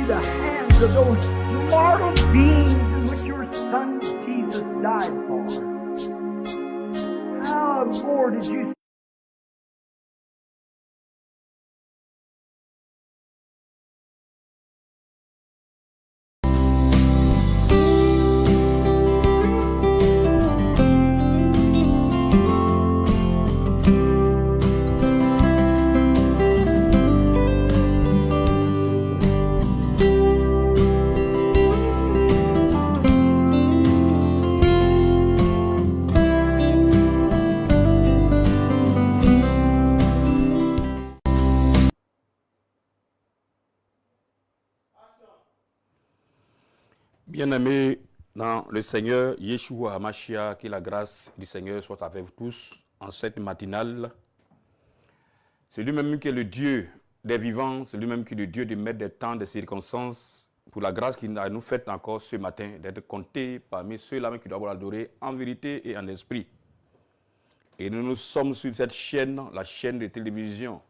the hands of those mortal beings in which your Son Jesus died for. How more did you Bien-aimés dans le Seigneur, Yeshua HaMashiach, que la grâce du Seigneur soit avec vous tous en cette matinale. C'est lui-même qui est le Dieu des vivants, c'est lui-même qui est le Dieu du maître des temps, des circonstances, pour la grâce qu'il nous fait encore ce matin d'être compté parmi ceux-là qui doivent l'adorer en vérité et en esprit. Et nous sommes sur cette chaîne, la chaîne de télévision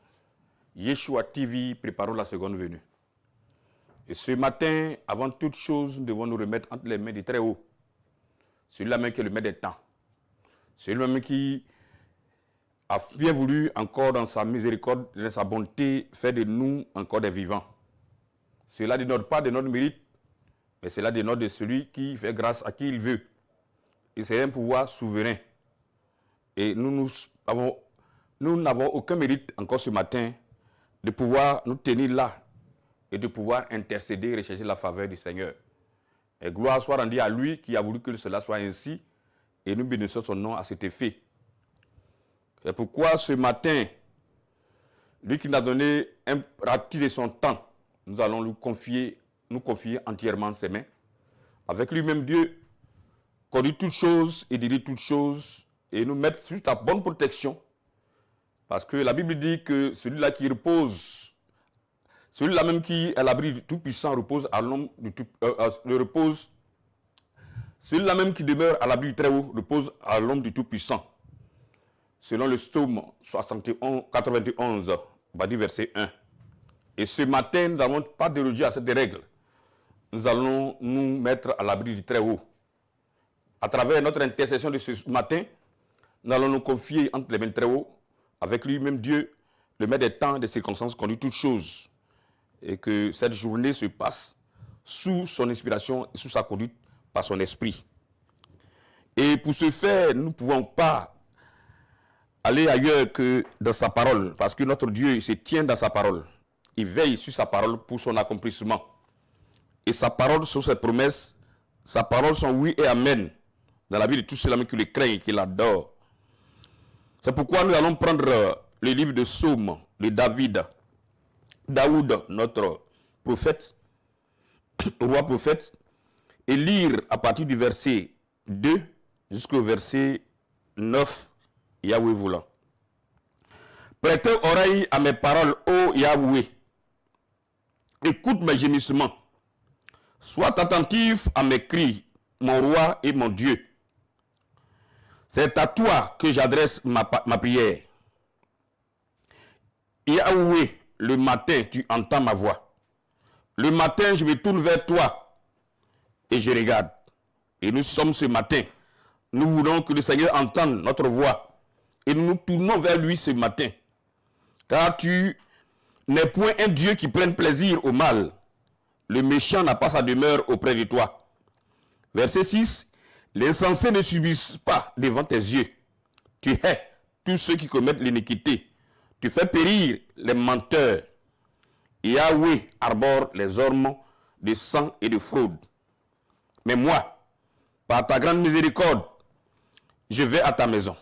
Yeshua TV, préparons la seconde venue. Et ce matin, avant toute chose, nous devons nous remettre entre les mains du Très-Haut. Celui-là même qui est le maître des temps. Celui-là même qui a bien voulu, encore dans sa miséricorde, dans sa bonté, faire de nous encore des vivants. Cela dénote pas de notre mérite, mais cela dénote de celui qui fait grâce à qui il veut. Et c'est un pouvoir souverain. Et nous n'avons aucun mérite encore ce matin de pouvoir nous tenir là et de pouvoir intercéder et rechercher la faveur du Seigneur. Et gloire soit rendue à lui qui a voulu que cela soit ainsi, et nous bénissons son nom à cet effet. C'est pourquoi ce matin, lui qui nous a donné un ratis de son temps, nous allons nous confier entièrement ses mains. Avec lui-même Dieu, conduit toutes choses et dirige toutes choses, et nous mettre sous ta bonne protection. Parce que la Bible dit que celui-là qui repose, celui-là même qui est à l'abri du Tout-Puissant repose à l'homme du celui-là même qui demeure à l'abri du Très-Haut repose à l'homme du Tout-Puissant. Selon le psaume 91, verset 1. Et ce matin, nous n'allons pas déroger à cette règle. Nous allons nous mettre à l'abri du Très-Haut. À travers notre intercession de ce matin, nous allons nous confier entre les mains du Très-Haut, avec lui-même Dieu, le maître des temps, des circonstances, conduit toutes choses. Et que cette journée se passe sous son inspiration et sous sa conduite par son esprit. Et pour ce faire, nous ne pouvons pas aller ailleurs que dans sa parole, parce que notre Dieu il se tient dans sa parole. Il veille sur sa parole pour son accomplissement. Et sa parole sur ses promesses, sa parole sont oui et amen dans la vie de tous ceux qui le craignent et qui l'adorent. C'est pourquoi nous allons prendre le livre de Psaume de Daoud, notre prophète, roi prophète, et lire à partir du verset 2 jusqu'au verset 9, Yahweh voulant. Prêtez oreille à mes paroles, ô Yahweh. Écoute mes gémissements. Sois attentif à mes cris, mon roi et mon Dieu. C'est à toi que j'adresse ma prière. Yahweh, le matin, tu entends ma voix. Le matin, je me tourne vers toi et je regarde. Et nous sommes ce matin. Nous voulons que le Seigneur entende notre voix. Et nous nous tournons vers lui ce matin. Car tu n'es point un Dieu qui prenne plaisir au mal. Le méchant n'a pas sa demeure auprès de toi. Verset 6. Les insensés ne subissent pas devant tes yeux. Tu hais tous ceux qui commettent l'iniquité. Tu fais périr les menteurs. Yahweh arbore les ormes de sang et de fraude. Mais moi, par ta grande miséricorde, je vais à ta maison.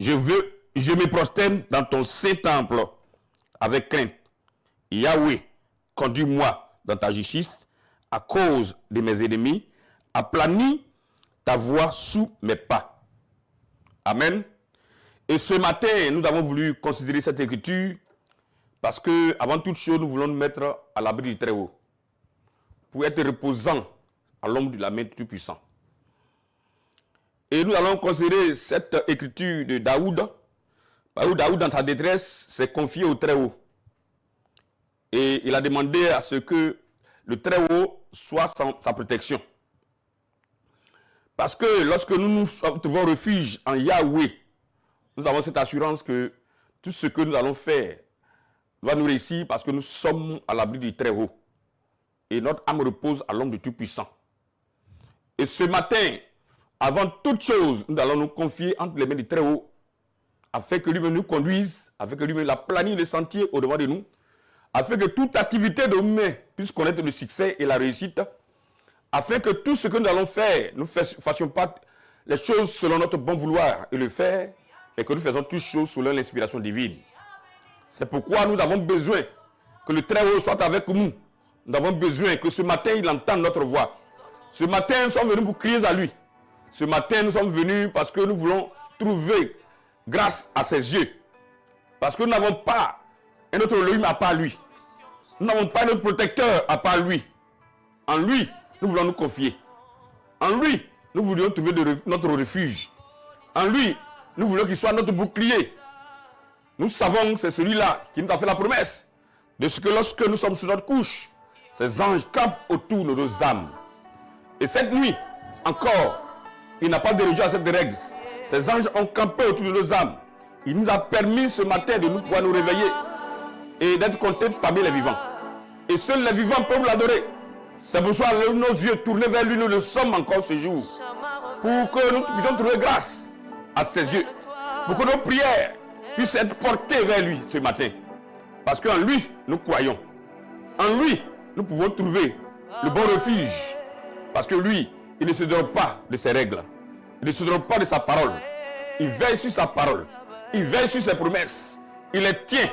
Je me prosterne dans ton saint temple avec crainte. Yahweh, conduis-moi dans ta justice à cause de mes ennemis. Aplanis ta voie sous mes pas. Amen. Et ce matin, nous avons voulu considérer cette écriture parce que, avant toute chose, nous voulons nous mettre à l'abri du Très-Haut pour être reposant à l'ombre de la main du Tout-Puissant. Et nous allons considérer cette écriture de Daoud. Daoud, dans sa détresse, s'est confié au Très-Haut. Et il a demandé à ce que le Très-Haut soit sa protection. Parce que lorsque nous nous trouvons refuge en Yahweh, nous avons cette assurance que tout ce que nous allons faire va nous réussir parce que nous sommes à l'abri du Très-Haut. Et notre âme repose à l'ombre du Tout-Puissant. Et ce matin, avant toute chose, nous allons nous confier entre les mains du Très-Haut, afin que lui-même nous conduise, afin que lui-même planifie les sentiers au-devant de nous, afin que toute activité de nous puisse connaître le succès et la réussite, afin que tout ce que nous allons faire, nous ne fassions pas les choses selon notre bon vouloir et le faire, et que nous faisons toutes choses selon l'inspiration divine. C'est pourquoi nous avons besoin que le Très-Haut soit avec nous. Nous avons besoin que ce matin, il entende notre voix. Ce matin, nous sommes venus pour crier à lui. Ce matin, nous sommes venus parce que nous voulons trouver grâce à ses yeux. Parce que nous n'avons pas un autre Elohim à part lui. Nous n'avons pas un autre protecteur à part lui. En lui, nous voulons nous confier. En lui, nous voulions trouver notre refuge. En lui, nous voulons qu'il soit notre bouclier. Nous savons que c'est celui-là qui nous a fait la promesse de ce que lorsque nous sommes sur notre couche, ces anges campent autour de nos âmes. Et cette nuit, encore, il n'a pas dérogé à cette règle. Ces anges ont campé autour de nos âmes. Il nous a permis ce matin de pouvoir nous réveiller et d'être comptés parmi les vivants. Et seuls les vivants peuvent l'adorer. C'est pour ça que nos yeux tournés vers lui, nous le sommes encore ce jour. Pour que nous puissions trouver grâce à ses yeux. Pour que nos prières puissent être portées vers lui ce matin. Parce qu'en lui, nous croyons. En lui, nous pouvons trouver le bon refuge. Parce que lui, il ne se dérobe pas de ses règles. Il ne se dérobe pas de sa parole. Il veille sur sa parole. Il veille sur ses promesses. Il les tient.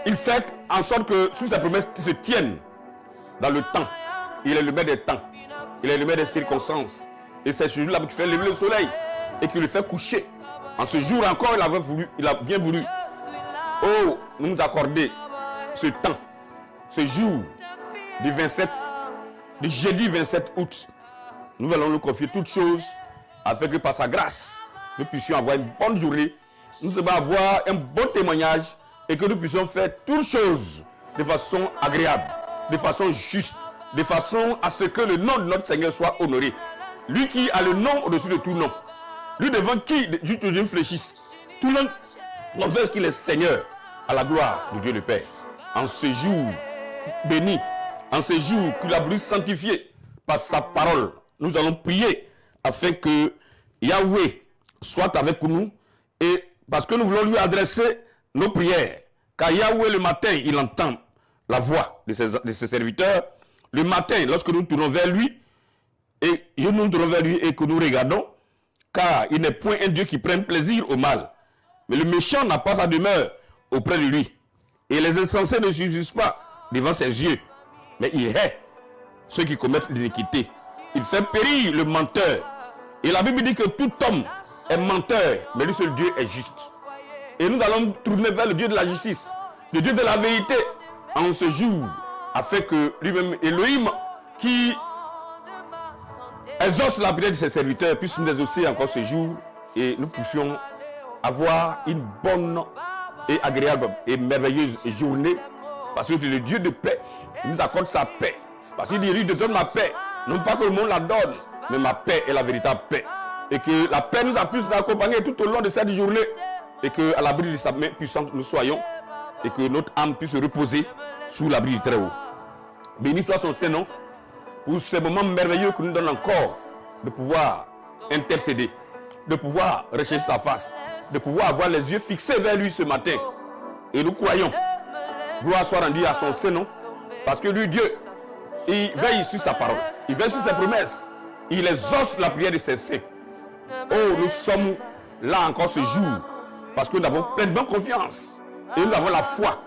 Il fait en sorte que sous ses promesses se tiennent dans le temps. Il est le maître des temps. Il est le maître des circonstances. Et c'est ce jour-là qui fait lever le soleil et qui le fait coucher. En ce jour encore, il a bien voulu. Oh, nous accorder ce temps, ce jour du jeudi 27 août. Nous allons nous confier toutes choses afin que par sa grâce, nous puissions avoir une bonne journée, nous allons avoir un bon témoignage et que nous puissions faire toutes choses de façon agréable, de façon juste, de façon à ce que le nom de notre Seigneur soit honoré. Lui qui a le nom au-dessus de tout nom. Lui devant qui Dieu fléchisse. Tout le monde confesse qu'il est Seigneur à la gloire de Dieu le Père. En ce jour béni, en ce jour qu'il a voulu sanctifier par sa parole, nous allons prier afin que Yahweh soit avec nous et parce que nous voulons lui adresser nos prières. Car Yahweh le matin, il entend la voix de ses serviteurs. Le matin, lorsque nous tournons vers lui, et nous tournons vers lui et que nous regardons, car il n'est point un Dieu qui prenne plaisir au mal. Mais le méchant n'a pas sa demeure auprès de lui. Et les insensés ne subsistent pas devant ses yeux. Mais il hait ceux qui commettent l'iniquité. Il fait périr le menteur. Et la Bible dit que tout homme est menteur, mais lui seul Dieu est juste. Et nous allons tourner vers le Dieu de la justice, le Dieu de la vérité, en ce jour, afin que lui-même, Elohim, qui exauce la prière de ses serviteurs, puisse nous exaucer encore ce jour et nous puissions avoir une bonne et agréable et merveilleuse journée, parce que le Dieu de paix, il nous accorde sa paix. Parce qu'il dit, il donne ma paix, non pas que le monde la donne, mais ma paix est la véritable paix. Et que la paix nous a pu nous accompagner tout au long de cette journée, et qu'à l'abri de sa main puissante nous soyons, et que notre âme puisse se reposer sous l'abri du Très-Haut. Béni soit son Saint-Nom pour ce moment merveilleux que nous donne encore de pouvoir intercéder, de pouvoir rechercher sa face, de pouvoir avoir les yeux fixés vers lui ce matin. Et nous croyons, gloire soit rendue à son Saint-Nom, parce que lui, Dieu, il veille sur sa parole, il veille sur ses promesses, il exauce la prière de ses saints. Oh, nous sommes là encore ce jour, parce que nous avons pleinement confiance, et nous avons la foi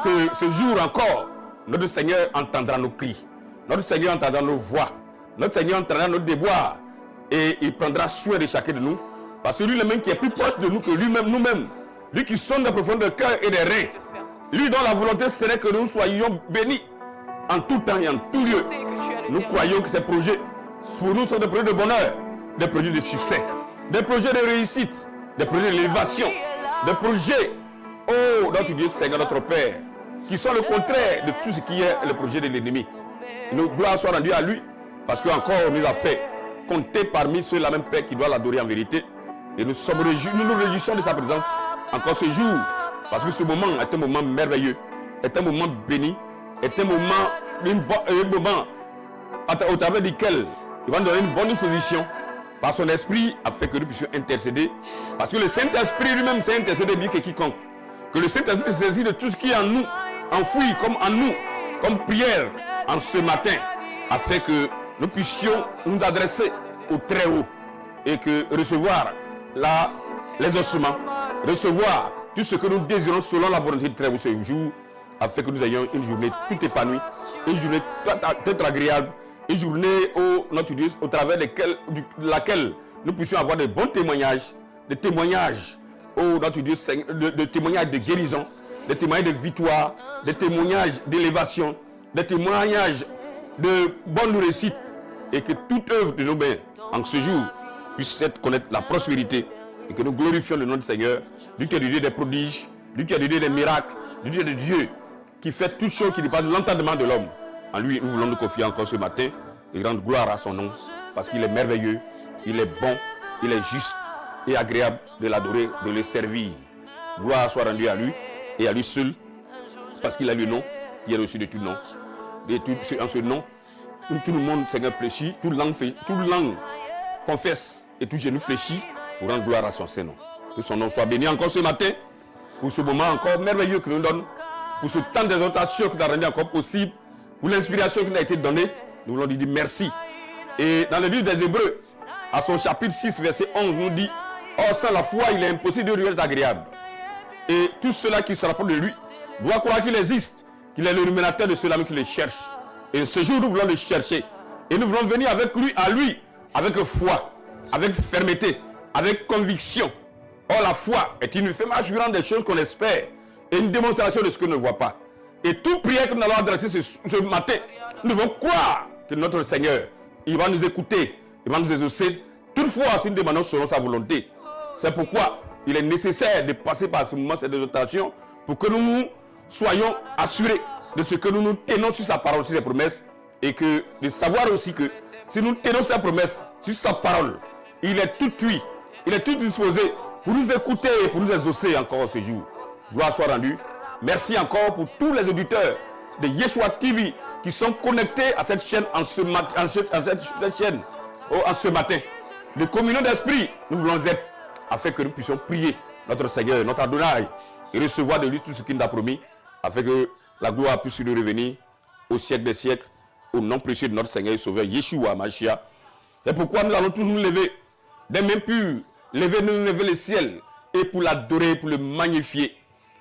que ce jour encore, notre Seigneur entendra nos cris, notre Seigneur entendra nos voix, notre Seigneur entendra nos déboires, et il prendra soin de chacun de nous, parce que lui même qui est plus proche de nous que lui-même, nous-mêmes, lui qui sonde des profondeurs de cœur et des reins, lui dont la volonté serait que nous soyons bénis en tout temps et en tout lieu. Nous croyons que ces projets pour nous sont des projets de bonheur, des projets de succès, des projets de réussite, des projets d'élévation, des projets, oh, notre Dieu Seigneur, notre Père, qui sont le contraire de tout ce qui est le projet de l'ennemi. Nos gloires soient rendues à lui, parce qu'encore nous a fait compter parmi ceux-là même Père qui doit l'adorer en vérité. Et nous nous réjouissons de sa présence encore ce jour, parce que ce moment est un moment merveilleux, est un moment béni, est un moment au travers duquel il va nous donner une bonne disposition par son esprit afin que nous puissions intercéder. Parce que le Saint-Esprit lui-même sait intercéder mieux que quiconque. Que le Saint-Esprit se saisit de tout ce qui est en nous, enfoui comme en nous, comme prière en ce matin, afin que nous puissions nous adresser au Très-Haut et que recevoir les ossements, recevoir tout ce que nous désirons selon la volonté du Très-Haut ce jour, afin que nous ayons une journée tout épanouie, une journée tout agréable, une journée au travers de laquelle nous puissions avoir de bons témoignages, des témoignages, de témoignages de guérison, des témoignages de victoire, des témoignages d'élévation, des témoignages de bonne réussite, et que toute œuvre de nos mains en ce jour puisse connaître la prospérité, et que nous glorifions le nom du Seigneur, lui qui est le Dieu des prodiges, lui qui est le Dieu des miracles, le Dieu de Dieu qui fait toutes choses qui dépassent l'entendement de l'homme. En lui, nous voulons nous confier encore ce matin et rendre gloire à son nom, parce qu'il est merveilleux, il est bon, il est juste et agréable de l'adorer, de le servir. Gloire soit rendue à lui et à lui seul, parce qu'il a le nom qui est au-dessus de tout nom. Et en ce nom, tout le monde, Seigneur, fléchit, toute langue confesse et tout genou fléchit pour rendre gloire à son Saint-Nom. Que son nom soit béni encore ce matin, pour ce moment encore merveilleux que nous donne, pour ce temps d'exhortation qui nous a rendu encore possible, pour l'inspiration qui nous a été donnée. Nous voulons lui dire merci. Et dans le livre des Hébreux, à son chapitre 6, verset 11, nous dit: or, sans la foi, il est impossible de lui être agréable. Et tout cela qui se rapporte de lui doit croire qu'il existe, qu'il est le rémunérateur de ceux-là qui le cherchent. Et ce jour, nous voulons le chercher. Et nous voulons venir avec lui, à lui, avec foi, avec fermeté, avec conviction. Or, la foi est une ferme assurance des choses qu'on espère et une démonstration de ce qu'on ne voit pas. Et toute prière que nous allons adresser ce matin, nous devons croire que notre Seigneur, il va nous écouter, il va nous exaucer. Toutefois, si nous demandons selon sa volonté, c'est pourquoi il est nécessaire de passer par ce moment, cette exhortation, pour que nous soyons assurés de ce que nous tenons sur sa parole, sur ses promesses, et que de savoir aussi que si nous tenons sa promesse, sur sa parole, il est tout cuit, il est tout disposé pour nous écouter et pour nous exaucer encore ce jour. Gloire soit rendue. Merci encore pour tous les auditeurs de Yeshua TV qui sont connectés à cette chaîne en ce matin. De communion d'esprit, nous voulons être afin que nous puissions prier notre Seigneur, notre Adonai, et recevoir de lui tout ce qu'il nous a promis, afin que la gloire puisse nous revenir au siècle des siècles, au nom précieux de notre Seigneur et Sauveur Yeshua Mashiach. C'est pourquoi nous allons tous nous lever, des mains pures, lever le ciel, et pour l'adorer, pour le magnifier.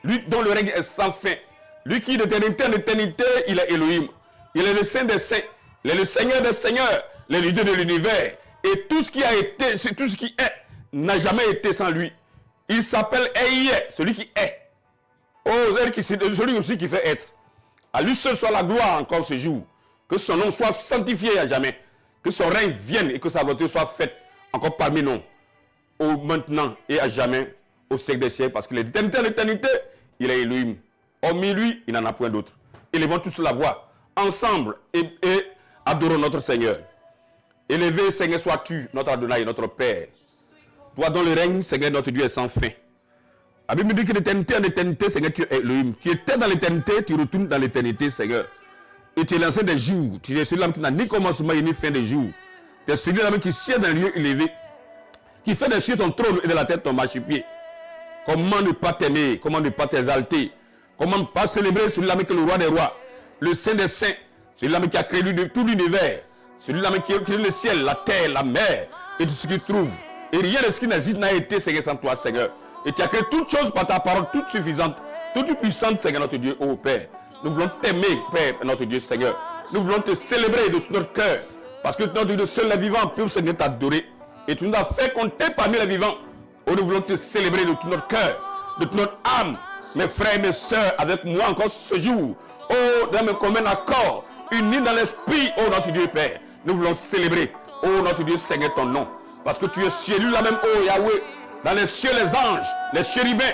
Lui dont le règne est sans fin, lui qui d'éternité en éternité, il est Elohim. Il est le Saint des Saints, il est le Seigneur des Seigneurs, le leader de l'univers. Et tout ce qui a été, tout ce qui est, n'a jamais été sans lui. Il s'appelle Ehyeh, celui qui est. Oh, celui aussi qui fait être. À lui seul soit la gloire encore ce jour. Que son nom soit sanctifié à jamais. Que son règne vienne et que sa volonté soit faite encore parmi nous. Au maintenant et à jamais, au siècle des siècles. Parce qu'il est d'éternité en éternité, il est Elohim. Hormis lui, il n'en a point d'autre. Élevons tous la voix ensemble et adorons notre Seigneur. Élevé, Seigneur, sois-tu, notre Adonai, notre Père. Toi dont le règne, Seigneur, notre Dieu est sans fin. La Bible dit que d'éternité en éternité, Seigneur, tu es Elohim. Tu étais dans l'éternité, tu retournes dans l'éternité, Seigneur. Et tu es l'ancien des jours. Tu es celui-là qui n'a ni commencement ni fin des jours. Tu es celui-là qui siège dans un lieu élevé, qui fait des cieux ton trône et de la terre ton marchepied. Comment ne pas t'aimer, comment ne pas t'exalter, comment ne pas célébrer celui-là qui est le roi des rois, le saint des saints, celui-là qui a créé tout l'univers, celui-là qui a créé le ciel, la terre, la mer et tout ce qu'il trouve. Et rien de ce qui n'existe n'a été, Seigneur, sans toi, Seigneur. Et tu as créé toutes choses par ta parole, toute suffisante, toute puissante, Seigneur, notre Dieu, ô Père. Nous voulons t'aimer, Père, notre Dieu, Seigneur. Nous voulons te célébrer de tout notre cœur. Parce que notre Dieu, seul les vivants peuvent, Seigneur, t'adorer. Et tu nous as fait compter parmi les vivants. Oh, nous voulons te célébrer de tout notre cœur, de toute notre âme. Mes frères et mes sœurs, avec moi encore ce jour. Oh, dans mes communs accords, unis dans l'esprit, oh, notre Dieu, Père. Nous voulons célébrer, oh, notre Dieu, Seigneur, ton nom. Parce que tu es celui-là même, oh, Yahweh. Dans les cieux, les anges, les chérubins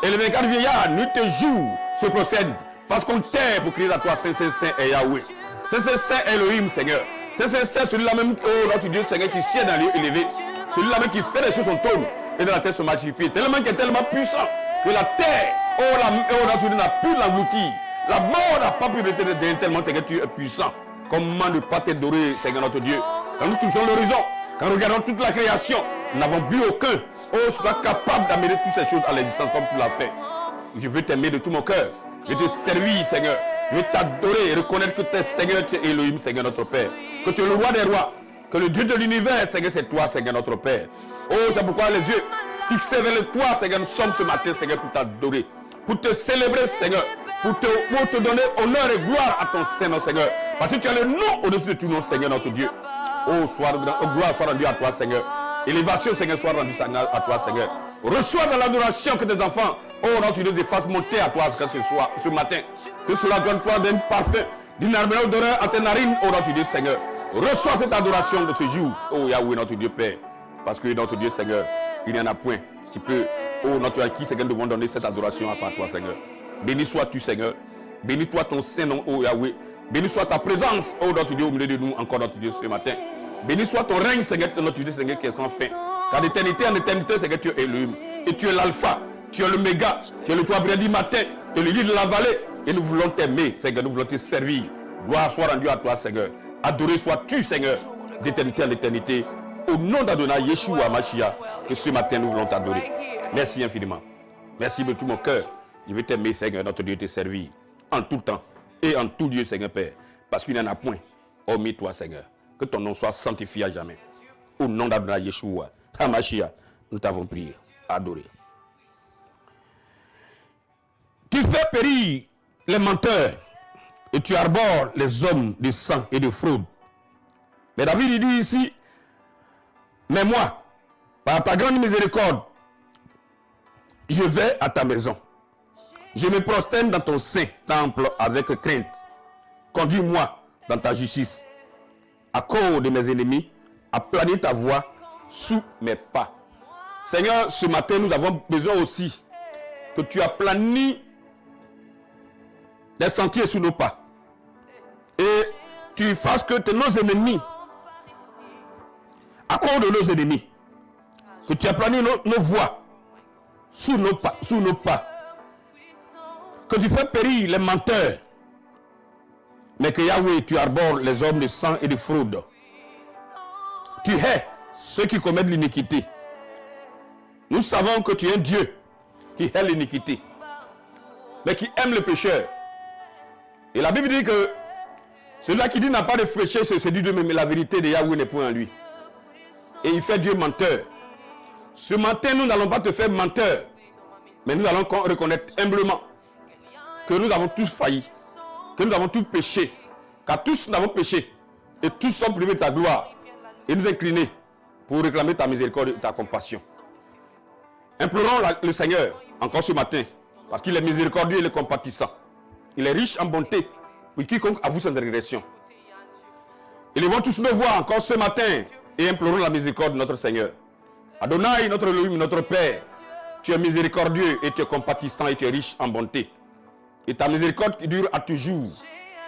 et les 24 vieillards, nuit et jour, se procèdent Parce qu'on t'aime pour crier à toi, Saint, Saint, Saint et Yahweh. Saint, Saint, Saint Elohim, Seigneur. Saint, Saint, Saint, celui-là même, oh notre Dieu, Seigneur, qui sied dans les lieux élevés. Celui-là même qui fait les choses son trône et dans la terre se multiplie. Tellement qu'il est tellement puissant que la terre, notre Dieu, n'a pu l'engloutir. La mort n'a pas pu le tenir tellement que tu es puissant. Comment ne pas t'adorer, Seigneur notre Dieu? Quand nous touchons l'horizon, quand nous regardons toute la création, nous n'avons plus aucun. Oh, sois capable d'amener toutes ces choses à l'existence comme tu l'as fait. Je veux t'aimer de tout mon cœur. Je te servir, Seigneur. Je veux t'adorer et reconnaître que tu es Seigneur, tu es Elohim, Seigneur notre Père. Que tu es le roi des rois. Que le Dieu de l'univers, Seigneur, c'est toi, Seigneur notre Père. Oh, c'est pourquoi les yeux fixés vers le toi, Seigneur, nous sommes ce matin, Seigneur, pour t'adorer. Pour te célébrer, Seigneur. Pour te donner honneur et gloire à ton Seigneur, Seigneur. Parce que tu as le nom au-dessus de tout nom, Seigneur notre Dieu. Oh, gloire soit rendue à toi, Seigneur. Élévation, Seigneur, soit rendue à toi, Seigneur. Reçois dans l'adoration que tes enfants, oh, notre Dieu, te fassent monter à toi ce matin. Que cela soit d'un parfum, d'une harmonie d'honneur à tes narines, oh, notre Dieu, Seigneur. Reçois cette adoration de ce jour, oh Yahweh, notre Dieu Père. Parce que notre Dieu, Seigneur, il n'y en a point qui peut, oh, notre Dieu, qui, Seigneur, devons donner cette adoration à part toi, Seigneur. Béni sois-tu, Seigneur. Bénis-toi ton Saint-Nom, oh Yahweh. Béni soit ta présence, oh notre Dieu, au milieu de nous, encore notre Dieu, ce matin. Béni soit ton règne, Seigneur, notre Dieu, Seigneur, qui est sans fin. Car d'éternité en éternité, Seigneur, tu es Elohim. Et tu es l'alpha, tu es l'oméga, tu es le toit brillant du matin, tu es le lit de la vallée. Et nous voulons t'aimer, Seigneur, nous voulons te servir. Gloire soit rendue à toi, Seigneur. Adoré sois-tu, Seigneur, d'éternité en éternité. Au nom d'Adonai, Yeshua, Mashiach, que ce matin, nous voulons t'adorer. Merci infiniment. Merci de tout mon cœur. Je veux t'aimer, Seigneur, notre Dieu, te servir. En tout temps et en tout lieu, Seigneur Père. Parce qu'il n'y en a point, hormis toi, Seigneur. Que ton nom soit sanctifié à jamais. Au nom d'Adonai, Yeshua, Mashiach, nous t'avons prié, adoré. Tu fais périr les menteurs et tu arbores les hommes de sang et de fraude. Mais David il dit ici, mais moi, par ta grande miséricorde, je vais à ta maison. Je me prosterne dans ton saint temple avec crainte. Conduis-moi dans ta justice. À cause de mes ennemis, aplanis ta voie sous mes pas. Seigneur, ce matin, nous avons besoin aussi que tu aplanis les sentiers sous nos pas. Et tu fasses que nos ennemis, à cause de nos ennemis, que tu aplanis nos voies sous nos pas. Que tu fais périr les menteurs, mais que Yahweh, tu arbores les hommes de sang et de fraude. Tu hais ceux qui commettent l'iniquité. Nous savons que tu es un Dieu qui hait l'iniquité, mais qui aime le pécheur. Et la Bible dit que celui-là qui dit n'a pas de péché, c'est du Dieu, mais la vérité de Yahweh n'est point en lui. Et il fait Dieu menteur. Ce matin, nous n'allons pas te faire menteur, mais nous allons reconnaître humblement que nous avons tous failli, que nous avons tous péché, car tous nous avons péché, et tous sommes privés de ta gloire, et nous incliner pour réclamer ta miséricorde et ta compassion. Implorons le Seigneur encore ce matin, parce qu'il est miséricordieux et il est compatissant. Il est riche en bonté pour quiconque avoue sa régression. Élevons tous nos voix encore ce matin et implorons la miséricorde de notre Seigneur. Adonai, notre Elohim, notre Père, tu es miséricordieux et tu es compatissant et tu es riche en bonté. Et ta miséricorde qui dure à toujours.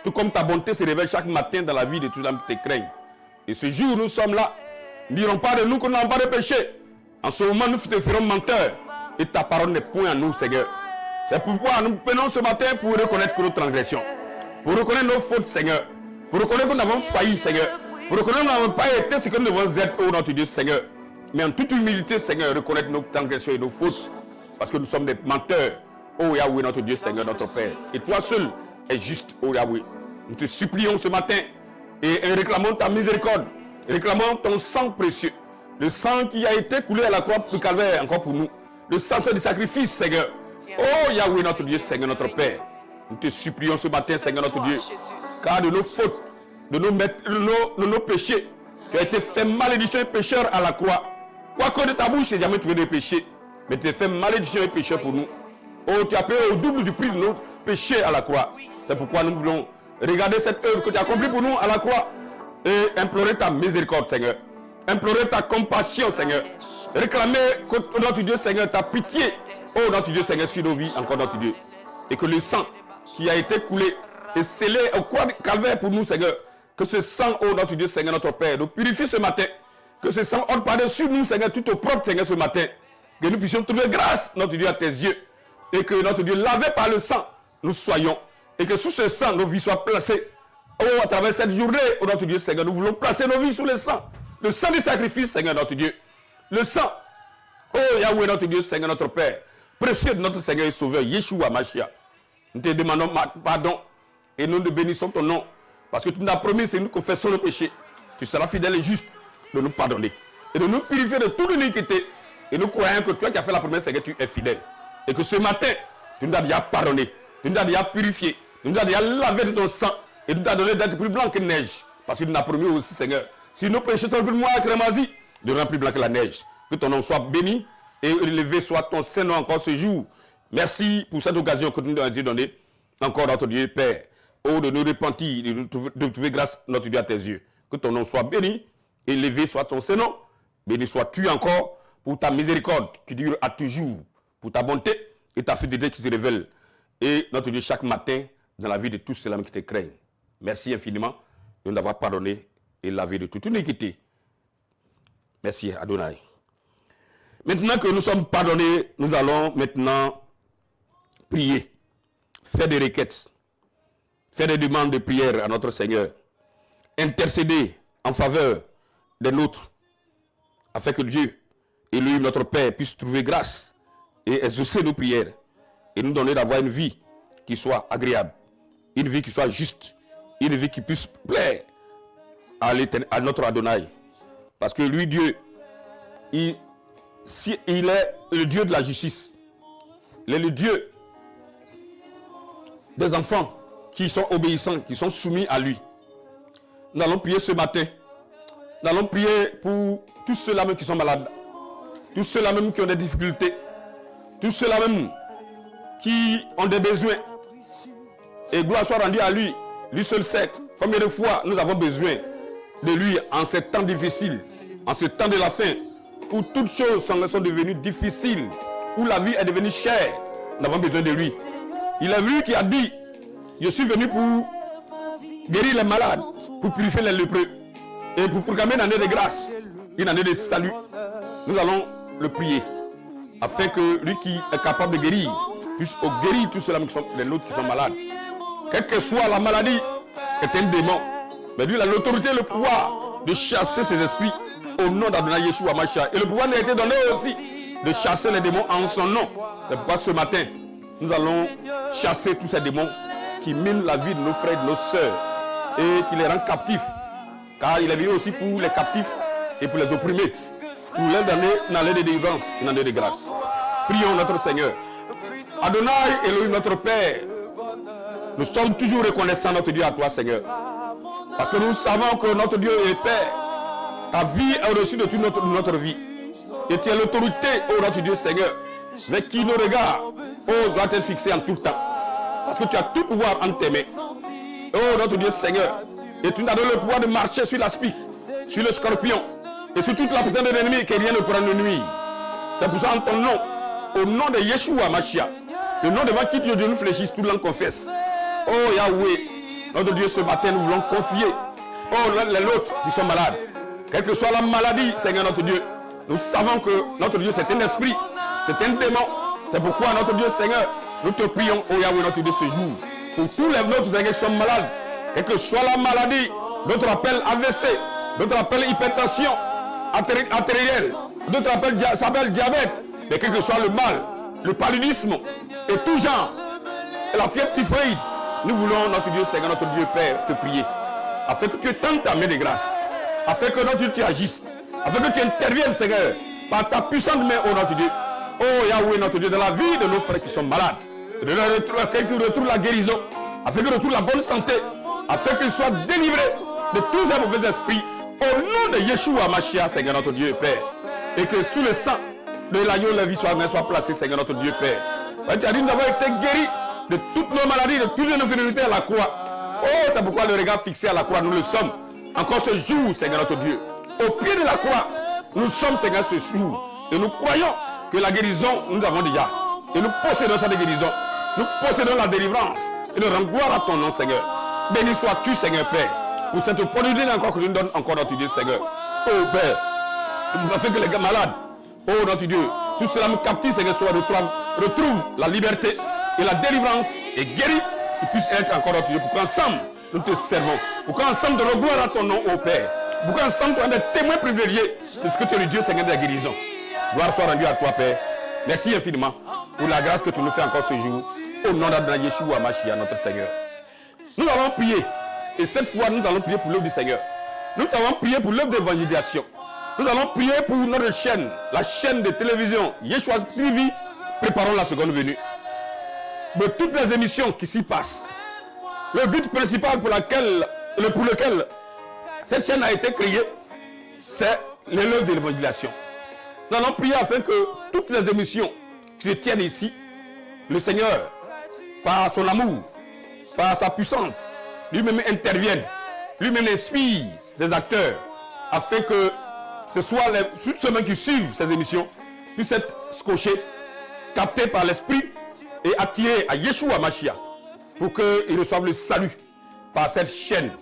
Tout comme ta bonté se révèle chaque matin dans la vie de tous ceux qui te craignent. Et ce jour, nous sommes là. Ne dirons pas de nous qu'on n'a pas de péché. En ce moment, nous te ferons menteur. Et ta parole n'est point en nous, Seigneur. C'est pourquoi nous venons ce matin pour reconnaître nos transgressions. Pour reconnaître nos fautes, Seigneur. Pour reconnaître que nous avons failli, Seigneur. Pour reconnaître que nous n'avons pas été ce que nous devons être, oh notre Dieu, Seigneur. Mais en toute humilité, Seigneur, reconnaître nos transgressions et nos fautes. Parce que nous sommes des menteurs. Oh Yahweh, notre Dieu, Seigneur, notre Père. Et toi seul es juste, oh Yahweh. Nous te supplions ce matin et réclamons ta miséricorde. Réclamons ton sang précieux. Le sang qui a été coulé à la croix du calvaire encore pour nous. Le sang du sacrifice, Seigneur. Oh Yahweh, notre Dieu, Seigneur, notre Père. Nous te supplions ce matin, Seigneur, notre Dieu. Car de nos fautes, de nos péchés, tu as été fait malédiction et pécheur à la croix. Quoique de ta bouche, tu n'as jamais trouvé de péché. Mais tu as fait malédiction et pécheur pour nous. Oh, tu as payé au double du prix de nos péchés à la croix. C'est pourquoi nous voulons regarder cette œuvre que tu as accomplie pour nous à la croix et implorer ta miséricorde, Seigneur. Implorer ta compassion, Seigneur. Réclamer, notre Dieu, Seigneur, ta pitié. Oh, notre Dieu, Seigneur, sur nos vies, encore notre Dieu. Et que le sang qui a été coulé et scellé au croix du calvaire pour nous, Seigneur. Que ce sang, oh notre Dieu, Seigneur, notre Père, nous purifie ce matin. Que ce sang entre par-dessus nous, Seigneur, tout au propre, Seigneur, ce matin. Que nous puissions trouver grâce, notre Dieu, à tes yeux. Et que notre Dieu, lavé par le sang, nous soyons. Et que sous ce sang, nos vies soient placées. Oh, à travers cette journée, oh notre Dieu, Seigneur, nous voulons placer nos vies sous le sang. Le sang du sacrifice, Seigneur, notre Dieu. Le sang. Oh, Yahweh, notre Dieu, Seigneur, notre Père. Précieux de notre Seigneur et Sauveur, Yeshua Mashiach. Nous te demandons pardon et nous te bénissons ton nom. Parce que tu nous as promis, c'est nous confessons le péché. Tu seras fidèle et juste de nous pardonner. Et de nous purifier de toute iniquité. Et nous croyons que toi qui as fait la promesse, Seigneur, tu es fidèle. Et que ce matin, tu nous as déjà pardonné. Tu nous as déjà purifié. Tu nous as déjà lavé de ton sang. Et tu nous as donné d'être plus blanc que neige. Parce que tu nous as promis aussi, Seigneur, si nos péchés sont plus noirs que la magie, de rendre plus blanc que la neige. Que ton nom soit béni et élevé soit ton Saint-Nom encore ce jour. Merci pour cette occasion que tu nous as donnée. Encore notre Dieu Père. Oh, de nous repentir, de trouver grâce, notre Dieu, à tes yeux. Que ton nom soit béni, élevé soit ton Saint-Nom. Béni sois-tu encore pour ta miséricorde qui dure à toujours. Pour ta bonté et ta fidélité qui se révèle. Et notre Dieu, chaque matin, dans la vie de tous ceux-là qui te craignent. Merci infiniment de nous avoir pardonné et lavé de toute iniquité. Merci Adonai. Maintenant que nous sommes pardonnés, nous allons maintenant prier, faire des requêtes, faire des demandes de prière à notre Seigneur, intercéder en faveur des nôtres, afin que Dieu et lui, notre Père, puisse trouver grâce et exaucer nos prières et nous donner d'avoir une vie qui soit agréable, une vie qui soit juste, une vie qui puisse plaire à notre Adonai. Parce que lui, Dieu, il est le Dieu de la justice. Il est le Dieu des enfants qui sont obéissants, qui sont soumis à lui. Nous allons prier ce matin. Nous allons prier pour tous ceux-là même qui sont malades. Tous ceux-là même qui ont des difficultés. Tous ceux-là même qui ont des besoins. Et gloire soit rendue à lui. Lui seul sait combien de fois nous avons besoin de lui en ces temps difficiles, en ce temps de la fin, où toutes choses sont devenues difficiles, où la vie est devenue chère. Nous avons besoin de lui. Il est lui qui a dit, je suis venu pour guérir les malades, pour purifier les lépreux, et pour proclamer une année de grâce, une année de salut. Nous allons le prier, afin que lui qui est capable de guérir, puisse guérir tous ceux-là qui sont les nôtres qui sont malades. Quelle que soit la maladie, est un démon. Mais lui, il a l'autorité et le pouvoir de chasser ces esprits au nom d'Adonai Yeshua Mashiach. Et le pouvoir nous a été donné aussi de chasser les démons en son nom. C'est pourquoi ce matin, nous allons chasser tous ces démons qui minent la vie de nos frères et de nos sœurs et qui les rendent captifs. Car il est venu aussi pour les captifs et pour les opprimés. Pour leur donner une année de délivrance, une année de grâce. Prions notre Seigneur. Adonai, Elohim, notre Père, nous sommes toujours reconnaissants, notre Dieu, à toi, Seigneur. Parce que nous savons que notre Dieu est Père. Ta vie est au-dessus de toute notre vie. Et tu as l'autorité, oh notre Dieu, Seigneur, avec qui nos regards, oh, doit être fixés en tout temps. Parce que tu as tout pouvoir en tes mains. Oh notre Dieu, Seigneur. Et tu nous as donné le pouvoir de marcher sur l'aspi, sur le scorpion, et sur toute la puissance de l'ennemi, que rien ne pourra nous nuire. C'est pour ça, en ton nom, au nom de Yeshua Mashiach, le nom devant qui Dieu nous fléchisse, tout le monde confesse. Oh Yahweh, notre Dieu, ce matin, nous voulons confier, oh, les nôtres qui sont malades. Quelle que soit la maladie, Seigneur notre Dieu, nous savons que notre Dieu, c'est un esprit, c'est un démon. C'est pourquoi, notre Dieu, Seigneur, nous te prions, oh Yahweh, notre Dieu, ce jour, pour tous les nôtres, Seigneur, qui sont malades, quelle que soit la maladie, d'autres appellent AVC, d'autres appellent hypertension artérielle, d'autres appellent diabète, mais quel que soit le mal, le paludisme et tout genre, et la fièvre typhoïde, nous voulons, notre Dieu, Seigneur, notre Dieu Père, te prier, afin que tu étendes ta main de grâce, afin que notre Dieu tu agisses, afin que tu interviennes, Seigneur, par ta puissante main, oh notre Dieu, oh Yahweh, notre Dieu, dans la vie de nos frères qui sont malades, de qu'ils retrouvent la guérison, afin qu'ils retrouvent la bonne santé, afin qu'ils soient délivrés de tous ces mauvais esprits, au nom de Yeshua Mashiach, Seigneur, notre Dieu Père, et que sous le sang de l'agneau, la vie soit placée, Seigneur, notre Dieu Père. Tu as dit, nous avons été guéris de toutes nos maladies, de toutes nos infirmités à la croix. Oh, c'est pourquoi le regard fixé à la croix, nous le sommes. Encore ce jour, Seigneur notre Dieu. Au pied de la croix, nous sommes, Seigneur, ce jour. Et nous croyons que la guérison, nous avons déjà. Et nous possédons cette guérison. Nous possédons la délivrance. et de rendre gloire à ton nom, Seigneur. Béni sois-tu, Seigneur Père, pour cette opportunité encore que tu nous donnes encore, notre Dieu, Seigneur. Oh Père, tu nous as fait que les malades, oh notre Dieu, tout cela me captive, Seigneur, soit retrouve la liberté et la délivrance et guéris, qu'ils puissent être encore, notre Dieu, pour qu'ensemble nous te servons, pour qu'ensemble de gloire à ton nom, ô Père, pour qu'ensemble soyons des témoins privilégiés de ce que tu es le Dieu, Seigneur, de la guérison. Gloire soit rendue à toi, Père. Merci infiniment pour la grâce que tu nous fais encore ce jour. Au nom d'Adonai Yeshua Mashiach, notre Seigneur. Nous allons prier. Et cette fois, nous allons prier pour l'œuvre du Seigneur. Nous allons prier pour l'œuvre d'évangélisation. Nous allons prier pour notre chaîne, la chaîne de télévision Yeshua TV. Préparons la seconde venue. De toutes les émissions qui s'y passent. Le but principal pour lequel cette chaîne a été créée, c'est l'œuvre de l'évangélisation. Nous allons prier afin que toutes les émissions qui se tiennent ici, le Seigneur, par son amour, par sa puissance, lui-même intervienne, lui-même inspire ses acteurs, afin que ce soit tous ceux qui suivent ces émissions puissent être scotchés, captés par l'esprit et attirés à Yeshua Mashiach pour qu'ils reçoivent le salut par cette chaîne.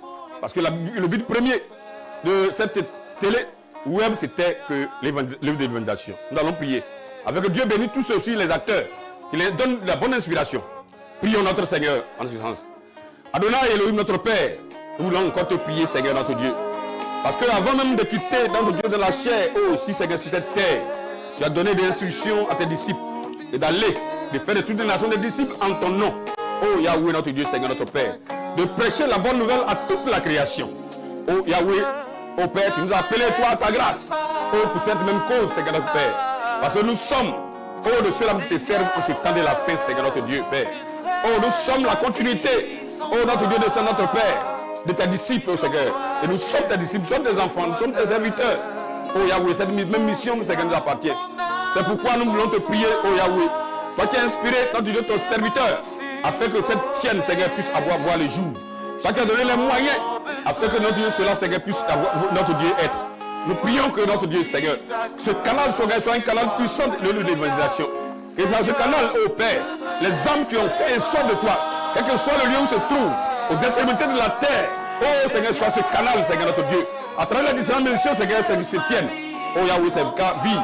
Parce que le but premier de cette télé web, c'était que l'œuvre d'évangélisation. Nous allons prier. Avec Dieu béni, tous ceux aussi, les acteurs, qui leur donnent de la bonne inspiration. Prions notre Seigneur en ce sens. Adonai Elohim, notre Père, nous voulons encore te prier, Seigneur, notre Dieu. Parce qu'avant même de quitter notre Dieu de la chair, oh, si Seigneur, sur cette terre, tu as donné des instructions à tes disciples et d'aller, de faire de toutes les nations des disciples en ton nom. Oh Yahweh, notre Dieu, Seigneur, notre Père, de prêcher la bonne nouvelle à toute la création. Oh Yahweh, oh Père, tu nous as appelés, toi, à ta grâce. Oh, pour cette même cause, Seigneur, notre Père. Parce que nous sommes, oh, de ceux-là qui te servent en ce temps de la fin, Seigneur, notre Dieu, Père. Oh, nous sommes la continuité, oh, notre Dieu, de notre Père, de tes disciples, oh, Seigneur. Et nous sommes tes disciples, nous sommes tes enfants, nous sommes tes serviteurs. Oh, Yahweh, cette même mission, Seigneur, nous appartient. C'est pourquoi nous voulons te prier, oh, Yahweh. Toi qui as inspiré, notre Dieu, ton serviteur, afin que cette chaîne, Seigneur, puisse voir le jour. Toi qui as donné les moyens, afin que notre Dieu, cela, Seigneur, puisse avoir, notre Dieu, être. Nous prions que notre Dieu, Seigneur, ce canal soit un canal puissant de l'évangélisation. Et dans ce canal, ô Père, les âmes qui ont fait un son de toi, quel que soit le lieu où se trouvent, aux extrémités de la terre, ô Seigneur, soit ce canal, Seigneur, notre Dieu, à travers les différentes missions, Seigneur, qui se tiennent. Ô Yahweh, Seigneur, vie,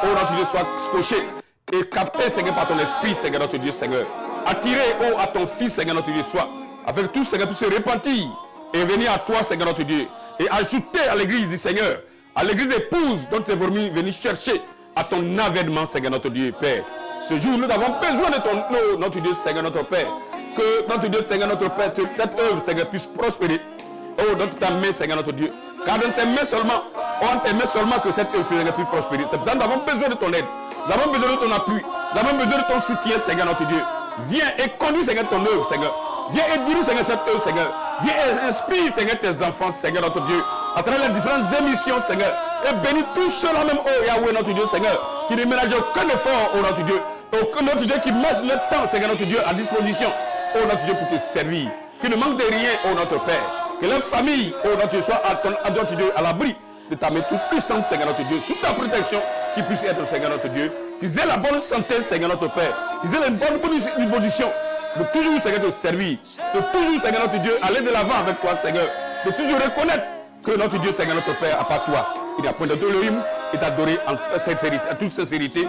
ô notre Dieu, soit scotché et capté, Seigneur, par ton esprit, Seigneur, notre Dieu, Seigneur. Attiré, ô, à ton Fils, Seigneur, notre Dieu, soit, avec tout, Seigneur, puisse se repentir et venir à toi, Seigneur, notre Dieu, et ajouter à l'église du Seigneur, à l'église épouse dont tu es venu chercher à ton avènement, Seigneur, notre Dieu, Père. Ce jour, nous avons besoin de ton nom, notre Dieu, Seigneur, notre Père. Que notre Dieu, Seigneur, notre Père, cette œuvre, Seigneur, puisse prospérer. Oh, dans ta main, Seigneur, notre Dieu. Car dans tes mains seulement, en tes mains seulement que cette œuvre puisse prospérer. C'est pour ça que nous avons besoin de ton aide. Nous avons besoin de ton appui. Nous avons besoin de ton soutien, Seigneur, notre Dieu. Viens et conduis, Seigneur, ton œuvre, Seigneur. Viens et dirige, Seigneur, cette œuvre, Seigneur. Viens et inspire, Seigneur, tes enfants, Seigneur, notre Dieu. À travers les différentes émissions, Seigneur. Et bénis tous ceux-là même, oh Yahweh, notre Dieu, Seigneur, qui ne ménagent aucun effort, oh notre Dieu. Oh notre Dieu, qui met le temps, Seigneur, notre Dieu, à disposition, oh notre Dieu, pour te servir. Qui ne manque de rien, oh notre Père. Que leur famille, oh notre Dieu, soit notre Dieu, à l'abri de ta main toute puissante, Seigneur, notre Dieu, sous ta protection, qu'ils puissent être, Seigneur, notre Dieu. Qu'ils aient la bonne santé, Seigneur, notre Père. Qu'ils aient une bonne disposition de toujours, Seigneur, te servir. De toujours, Seigneur, notre Dieu, aller de l'avant avec toi, Seigneur. De toujours reconnaître que notre Dieu, Seigneur, notre Père, à part toi, il n'y a point d'autre Elohim, et t'adorer en toute sincérité,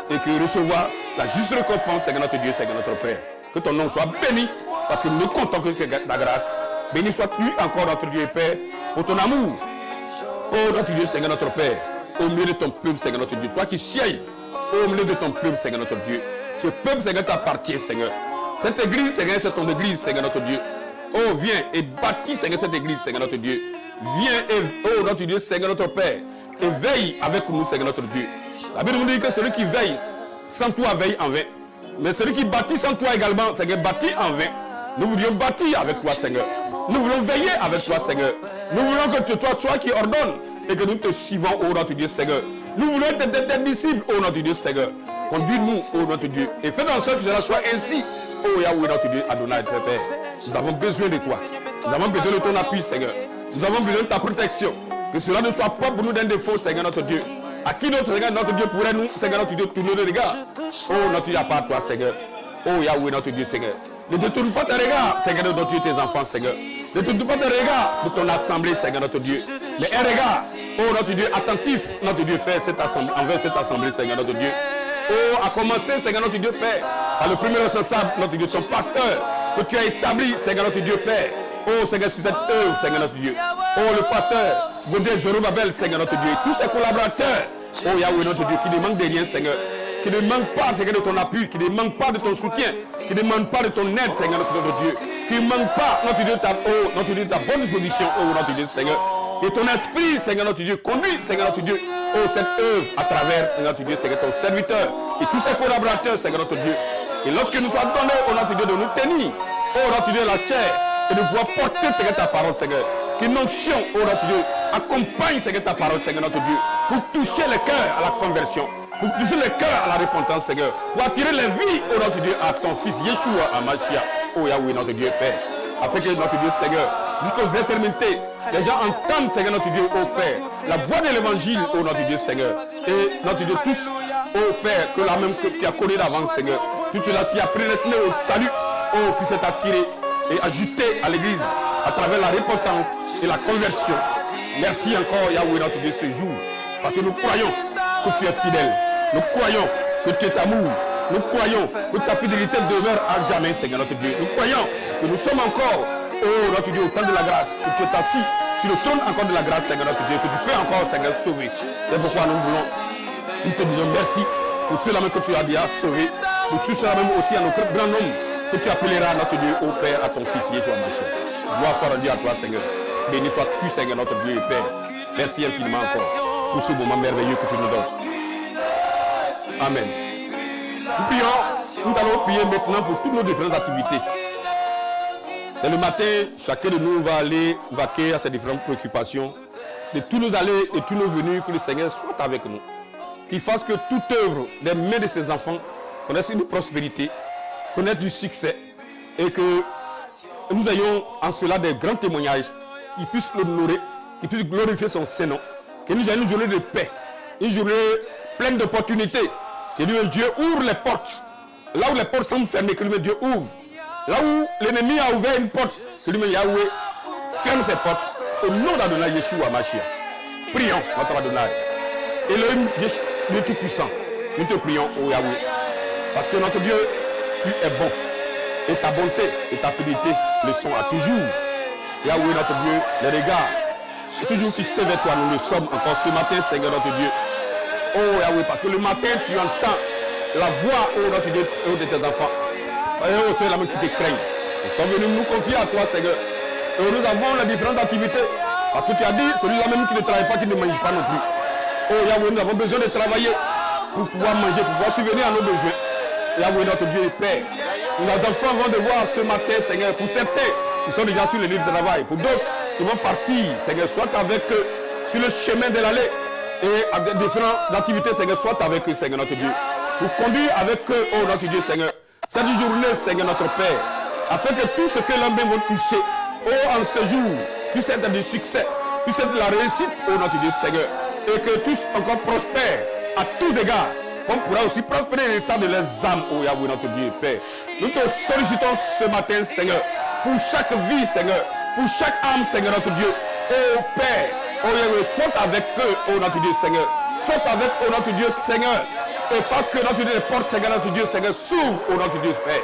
et que recevoir la juste récompense, Seigneur, notre Dieu, Seigneur, notre Père. Que ton nom soit béni, parce que nous ne comptons que ta grâce. Béni sois-tu encore, notre Dieu et Père, pour ton amour. Oh, notre Dieu, Seigneur, notre Père, au milieu de ton peuple, Seigneur, notre Dieu. Toi qui sièges au milieu de ton peuple, Seigneur, notre Dieu. Ce peuple, Seigneur, t'appartient, Seigneur. Cette église, Seigneur, c'est ton église, Seigneur, notre Dieu. Oh, viens et bâtis, Seigneur, cette église, Seigneur, notre Dieu. Viens et, oh, notre Dieu, Seigneur, notre Père, et veille avec nous, Seigneur, notre Dieu. La Bible nous dit que celui qui veille sans toi veille en vain. Mais celui qui bâtit sans toi également, Seigneur, bâtit en vain. Nous voulions bâtir avec toi, Seigneur. Nous voulons veiller avec toi, Seigneur. Nous voulons que toi qui ordonnes et que nous te suivons, oh notre Dieu, Seigneur. Nous voulons être tes disciples, oh notre Dieu, Seigneur. Conduis-nous, oh notre Dieu, et fais en sorte que cela soit ainsi, oh Yahweh, notre Dieu, Adonai, notre Père. Nous avons besoin de toi. Nous avons besoin de ton appui, Seigneur. Nous avons besoin de ta protection. Que cela ne soit pas pour nous d'un défaut, Seigneur, notre Dieu. À qui notre Dieu pourrait nous, Seigneur, notre Dieu, tourner le regard. Oh, notre Dieu, à part toi, Seigneur. Oh, Yahweh, notre Dieu, Seigneur. Ne détourne pas tes regards, Seigneur, de notre Dieu, tes enfants, Seigneur. Ne détourne pas tes regards de ton assemblée, Seigneur, notre Dieu. Mais un regard, oh notre Dieu, attentif, notre Dieu, fait envers cette assemblée, Seigneur, notre Dieu. Oh, à commencer, Seigneur, notre Dieu, Père, par le premier responsable, notre Dieu, ton pasteur, que tu as établi, Seigneur, notre Dieu, Père. Oh, Seigneur, sur cette œuvre, Seigneur, notre Dieu. Oh, le pasteur, Gaudin Zorobabel, Seigneur, notre Dieu. Tous ses collaborateurs, oh, Yahweh, notre Dieu, qui ne manquent de rien, Seigneur. Qui ne manque pas, Seigneur, de ton appui, qui ne manque pas de ton soutien, qui ne manque pas de ton aide, Seigneur, notre Dieu, qui ne manque pas, notre Dieu, de ta bonne disposition, oh, notre Dieu, Seigneur. Et ton esprit, Seigneur, notre Dieu, conduit, Seigneur, notre Dieu, oh, cette œuvre à travers, notre Dieu, Seigneur, ton serviteur et tous ses collaborateurs, Seigneur, notre Dieu. Et lorsque nous sommes donnés, oh, notre Dieu, de nous tenir, oh, notre Dieu, la chair, et de pouvoir porter, Seigneur, ta parole, Seigneur. Qu'une onction, oh, notre Dieu, accompagne, Seigneur, ta parole, Seigneur, notre Dieu, pour toucher le cœur à la conversion. Pour pousser le cœur à la repentance, Seigneur. Pour attirer les vies, oh notre Dieu, à ton fils Yeshua, à Mashiach, oh Yahweh, notre Dieu, Père. Afin que notre Dieu, Seigneur, jusqu'aux extrémités, les gens entendent, Seigneur, notre Dieu, oh Père, la voix de l'évangile, oh notre Dieu, Seigneur. Et notre Dieu, tous, oh Père, que la même que tu as connu d'avance, Seigneur. Tu as prédestiné au salut, oh, puisse être attiré et ajouté à l'église à travers la repentance et la conversion. Merci encore, Yahweh, notre Dieu, ce jour. Parce que nous croyons que tu es fidèle. Nous croyons que tu es amour. Nous croyons que ta fidélité demeure à jamais, Seigneur notre Dieu. Nous croyons que nous sommes encore, oh notre Dieu, au temps de la grâce. Que tu es assis sur le trône encore de la grâce, Seigneur notre Dieu. Que tu peux encore, Seigneur, sauver. C'est pourquoi nous te disons merci pour ceux-là que tu as déjà sauvés. Pour tous ceux-là même aussi à notre grand homme que tu appelleras notre Dieu, au Père, à ton Fils, Yeshua Mashiach. Gloire soit rendue à toi, Seigneur. Béni sois-tu, Seigneur, notre Dieu et Père. Merci infiniment encore pour ce moment merveilleux que tu nous donnes. Amen. Nous allons prier maintenant pour toutes nos différentes activités. C'est le matin, chacun de nous va aller vaquer à ses différentes préoccupations. De tous nos allées et tous nos venus, que le Seigneur soit avec nous. Qu'il fasse que toute œuvre des mains de ses enfants connaisse une prospérité, connaisse du succès, et que nous ayons en cela des grands témoignages qui puissent l'honorer, qui puissent glorifier son Saint-Nom. Que nous ayons une journée de paix, une journée pleine d'opportunités. Que lui-même Dieu ouvre les portes. Là où les portes sont fermées, que lui-même Dieu ouvre. Là où l'ennemi a ouvert une porte, que lui-même Yahweh ferme ses portes. Au nom d'Adonai Yeshua Mashiach. Prions notre Adonai. Elohim Dieu Tout-Puissant. Nous te prions, ô Yahweh. Parce que notre Dieu, tu es bon. Et ta bonté et ta fidélité le sont à toujours. Yahweh, notre Dieu, les regards sont toujours fixés vers toi. Nous le sommes encore ce matin, Seigneur notre Dieu. Oh Yahweh, parce que le matin, tu entends la voix, oh notre Dieu, de tes enfants. Oh, c'est la même qui te craignent. Nous sommes venus nous confier à toi, Seigneur. Et nous avons les différentes activités. Parce que tu as dit, celui-là même qui ne travaille pas, qui ne mange pas non plus. Oh Yahweh, nous avons besoin de travailler pour pouvoir manger, pour pouvoir subvenir à nos besoins. Yahweh, notre Dieu et Père. Nos enfants vont devoir ce matin, Seigneur, pour certains qui sont déjà sur le lieu de travail, pour d'autres qui vont partir, Seigneur, soit avec eux sur le chemin de l'allée. Et avec différentes activités, Seigneur, soit avec eux, Seigneur, notre Dieu. Pour conduire avec eux, oh notre Dieu, Seigneur, cette journée, Seigneur, notre Père, afin que tout ce que l'homme vont toucher, oh, en ce jour, puisse être du succès, puisse être de la réussite, oh notre Dieu, Seigneur, et que tous encore prospèrent à tous égards, comme pourra aussi prospérer l'état de leurs âmes, oh Yahweh, notre Dieu, Père. Nous te sollicitons ce matin, Seigneur, pour chaque vie, Seigneur, pour chaque âme, Seigneur, notre Dieu, oh Père. Oh Yahweh, saute avec eux, oh notre Dieu, Seigneur. Saute avec, oh notre Dieu, Seigneur. Et fasse que notre Dieu, les portes, Seigneur, notre Dieu, Seigneur, s'ouvrent, oh notre Dieu, Père.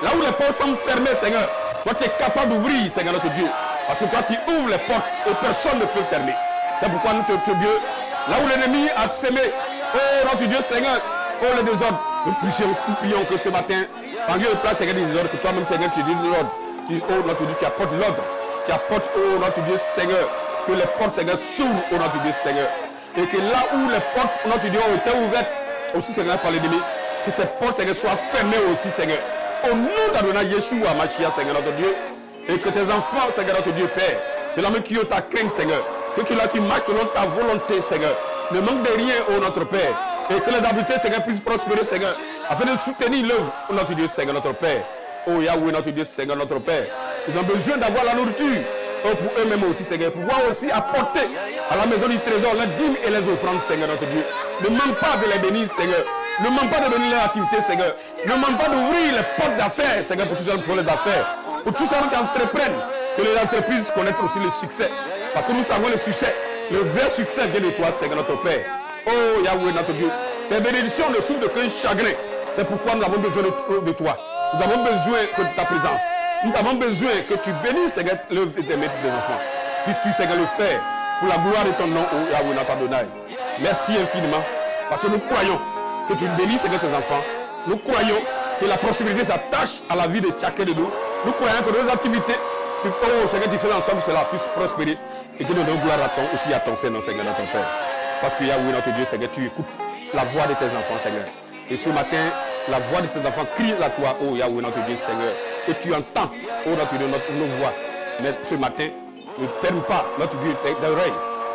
Là où les portes sont fermées, Seigneur, toi tu es capable d'ouvrir, Seigneur, notre Dieu. Parce que toi tu ouvres les portes et personne ne peut fermer. C'est pourquoi nous te Dieu, là où l'ennemi a semé, oh notre Dieu, Seigneur, oh les désordres, nous prions que ce matin, en lieu de place, Seigneur, des désordres, que toi-même, Seigneur, tu dis de l'ordre. Oh notre Dieu, tu apportes l'ordre. Tu apportes, oh notre Dieu, Seigneur, que les portes, Seigneur, s'ouvrent, oh notre Dieu, Seigneur. Et que là où les portes, notre Dieu, ont été ouvertes, aussi, Seigneur, par l'ennemi, que ces portes, Seigneur, soient fermées aussi, Seigneur. Au nom d'Adonai Yeshua, Mashiach, Seigneur, notre Dieu. Et que tes enfants, Seigneur, notre Dieu, Père, c'est l'homme qui ont ta crainte, Seigneur. Que tu là qui marche selon ta volonté, Seigneur. Ne manque de rien, oh notre Père. Et que les habités, Seigneur, puissent prospérer, Seigneur. Afin de soutenir l'œuvre, oh notre Dieu, Seigneur, notre Père. Oh Yahweh, notre Dieu, Seigneur, notre Père. Ils ont besoin d'avoir la nourriture. Oh, pour eux-mêmes aussi, Seigneur. Pouvoir aussi apporter à la maison du trésor les dîmes et les offrandes, Seigneur, notre Dieu. Ne manque pas de les bénir, Seigneur. Ne demande pas de venir leur activité, Seigneur. Ne demande pas d'ouvrir les portes d'affaires, Seigneur, pour tous ceux qui font les affaires. Pour tous ceux qui entreprennent, que les entreprises connaissent aussi le succès. Parce que nous savons le succès. Le vrai succès vient de toi, Seigneur, notre Père. Oh, Yahweh, notre Dieu. Tes bénédictions ne souffrent de qu'un chagrin. C'est pourquoi nous avons besoin de toi. Nous avons besoin de ta présence. Nous avons besoin que tu bénisses, Seigneur, l'œuvre de tes maîtres et des enfants. Puisses-tu, Seigneur, le faire pour la gloire de ton nom, oh Yahweh, notre Adonai. Merci infiniment. Parce que nous croyons que tu bénisses, Seigneur, tes enfants. Nous croyons que la prospérité s'attache à la vie de chacun de nous. Nous croyons que nos activités, oh Seigneur, tu fais en sorte que cela puisse prospérer et que nous donnons gloire à ton, aussi à ton Seigneur, Seigneur, notre Père. Parce que Yahweh, notre Dieu, Seigneur, tu écoutes la voix de tes enfants, Seigneur. Et ce matin, la voix de ces enfants crie à toi, oh Yahweh, notre Dieu, Seigneur. Et tu entends, oh notre Dieu, nos voix. Mais ce matin, ne ferme pas notre Dieu d'oreille,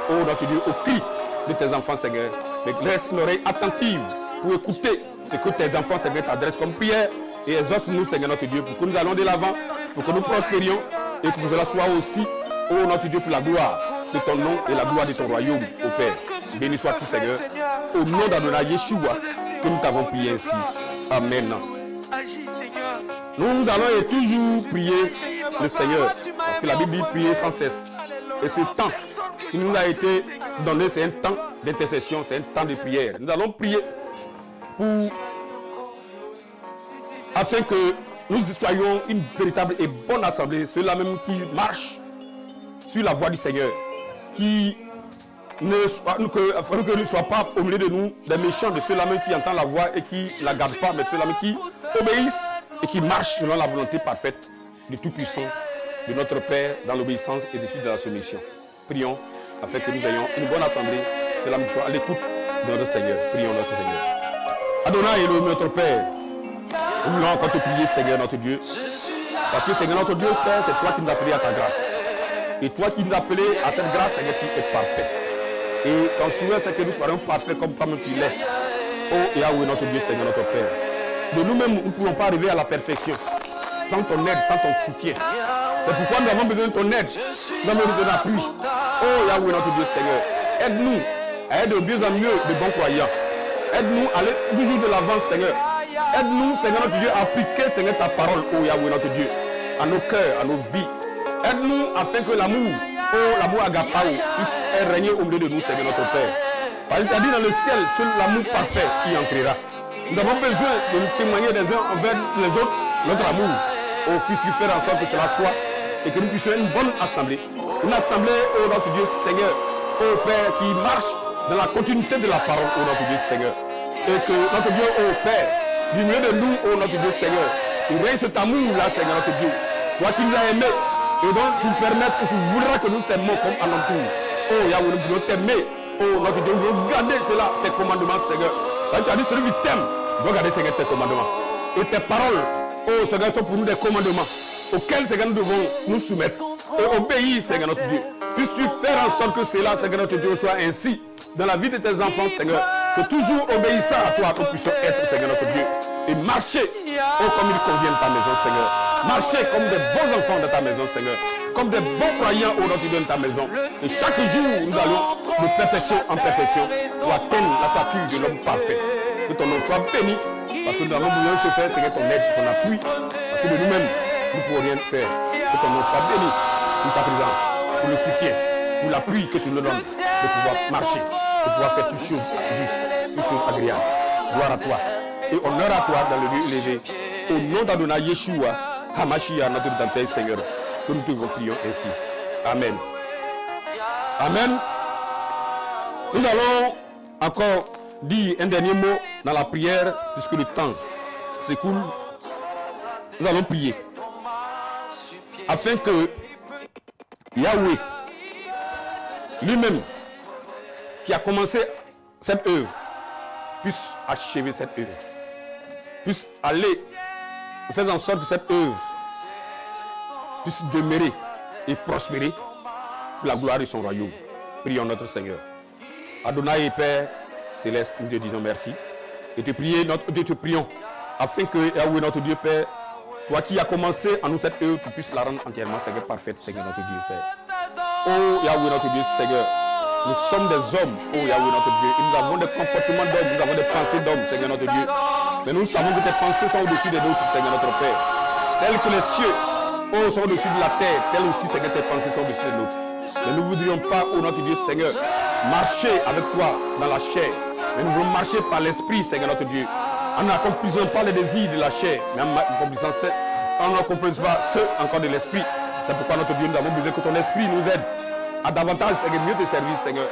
oh notre Dieu, au cri de tes enfants, Seigneur. Mais laisse une oreille attentive pour écouter ce que tes enfants, Seigneur, t'adressent comme prière. Et exauce-nous, Seigneur, notre Dieu, pour que nous allons de l'avant, pour que nous prospérions et que cela soit aussi, oh notre Dieu, pour la gloire de ton nom et la gloire de ton royaume, ô Père. Béni sois-tu, Seigneur, au nom d'Adonai Yeshua, que nous t'avons prié ainsi. Amen. Nous allons et toujours prier le Seigneur, parce que la Bible dit prier sans cesse. Et ce temps qui nous a été donné, c'est un temps d'intercession, c'est un temps de prière. Nous allons prier afin que nous soyons une véritable et bonne assemblée, ceux-là même qui marchent sur la voie du Seigneur, qui ne soient pas au milieu de nous des méchants, de ceux-là même qui entendent la voix et qui ne la gardent pas, mais ceux-là même qui obéissent et qui marchent selon la volonté parfaite du Tout-Puissant, de notre Père, dans l'obéissance et de la soumission. Prions afin que nous ayons une bonne assemblée, cela même soit à l'écoute de notre Seigneur. Prions notre Seigneur. Adonai, Elohim, notre Père, nous voulons encore te prier, Seigneur, notre Dieu, parce que Seigneur, notre Dieu, Père, c'est toi qui nous as appelés à ta grâce. Et toi qui nous as appelés à cette grâce, Seigneur, tu es parfait. Et ton souhait, c'est que nous soyons parfaits comme toi-même tu l'es. Oh Yahweh, notre Dieu, Seigneur, notre Père. De nous-mêmes, nous ne pouvons pas arriver à la perfection sans ton aide, sans ton soutien. C'est pourquoi nous avons besoin de ton aide. Nous avons besoin de ton appui. Oh Yahweh, notre Dieu, Seigneur. Aide-nous à être de mieux en mieux de bons croyants. Aide-nous à aller toujours de l'avant, Seigneur. Aide-nous, Seigneur, notre Dieu, à appliquer, Seigneur, ta parole, oh Yahweh, notre Dieu, à nos cœurs, à nos vies. Aide-nous afin que l'amour, oh l'amour agapao, puisse régner au milieu de nous, Seigneur, notre Père. Parce que tu as dit dans le ciel, seul l'amour parfait qui entrera. Nous avons besoin de nous témoigner les uns envers les autres notre amour. Oh, puisses-tu faire en sorte que cela soit et que nous puissions une bonne assemblée. Une assemblée, oh notre Dieu, Seigneur, oh Père, qui marche dans la continuité de la parole, oh notre Dieu, Seigneur. Et que notre Dieu, oh Père, du milieu de nous, oh notre Dieu, Seigneur, il règne cet amour-là, Seigneur, notre Dieu. Toi qui nous as aimés, et donc tu permettes que tu voudras que nous t'aimons comme à l'entour. Oh Yahweh, nous voulons t'aimer. Oh notre Dieu, nous voulons garder cela, tes commandements, Seigneur. Tu as dit celui qui t'aime doit garder tes commandements. Et tes paroles, oh Seigneur, sont pour nous des commandements auxquels, Seigneur, nous devons nous soumettre et obéir, Seigneur, notre Dieu. Puisses-tu faire en sorte que cela, Seigneur, notre Dieu, soit ainsi dans la vie de tes enfants, Seigneur. Que toujours obéissant à toi, nous puissions être, Seigneur, notre Dieu. Et marcher, oh, comme il convient de ta maison, Seigneur. Marcher comme des bons enfants de ta maison, Seigneur. Comme des bons croyants au nom de ta maison. Et chaque jour, nous allons de perfection en perfection pour atteindre la stature de l'homme parfait. Que ton nom soit béni. Parce que nous avons besoin de se faire, Seigneur, ton aide, ton appui. Parce que de nous-mêmes, nous ne pouvons rien faire. Que ton nom soit béni pour ta présence, pour le soutien, pour l'appui que tu nous donnes de pouvoir marcher, de pouvoir faire toutes choses justes, toutes choses agréables. Gloire à toi et honneur à toi dans le lieu élevé. Au nom d'Adonai Yeshua, Hamashia, notre Rédempteur, Seigneur, que nous te prions ainsi. Amen. Amen. Nous allons encore dire un dernier mot dans la prière, puisque le temps s'écoule. Nous allons prier afin que Yahweh lui-même, qui a commencé cette œuvre, puisse achever cette œuvre, puisse aller faire en sorte que cette œuvre puisse demeurer et prospérer pour la gloire de son royaume. Prions notre Seigneur. Adonai et Père Céleste, nous te disons merci. Et te prions afin que Yahweh, notre Dieu Père, toi qui as commencé en nous cette œuvre, tu puisses la rendre entièrement, Seigneur, parfaite, Seigneur, notre Dieu Père. Oh Yahweh, notre Dieu Seigneur, Nous sommes des hommes, oh Yahweh notre Dieu. Et nous avons des comportements d'hommes, nous avons des pensées d'hommes, Seigneur notre Dieu. Mais nous savons que tes pensées sont au-dessus des nôtres, Seigneur notre Père. Telles que les cieux, oh, sont au-dessus de la terre, telles aussi, Seigneur, tes pensées sont au-dessus des nôtres. Mais nous ne voudrions pas, oh notre Dieu, Seigneur, marcher avec toi dans la chair. Mais nous voulons marcher par l'esprit, Seigneur notre Dieu. En n'accomplissant pas les désirs de la chair, mais en accomplissant pas ceux encore de l'esprit. C'est pourquoi notre Dieu, nous avons besoin que ton esprit nous aide à davantage, Seigneur, mieux te servir, Seigneur.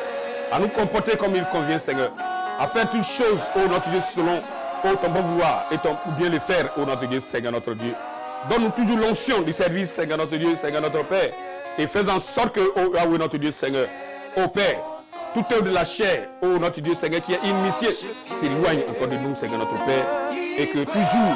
À nous comporter comme il convient, Seigneur. À faire toutes choses, oh notre Dieu, selon ton bon vouloir et ton bien le faire, oh notre Dieu, Seigneur notre Dieu. Donne-nous toujours l'onction du service, Seigneur notre Dieu, Seigneur notre Père. Et fais en sorte que, oh Yahweh notre Dieu, Seigneur, oh Père, toute œuvre de la chair, oh notre Dieu, Seigneur, qui est initié, s'éloigne encore de nous, Seigneur notre Père. Et que toujours,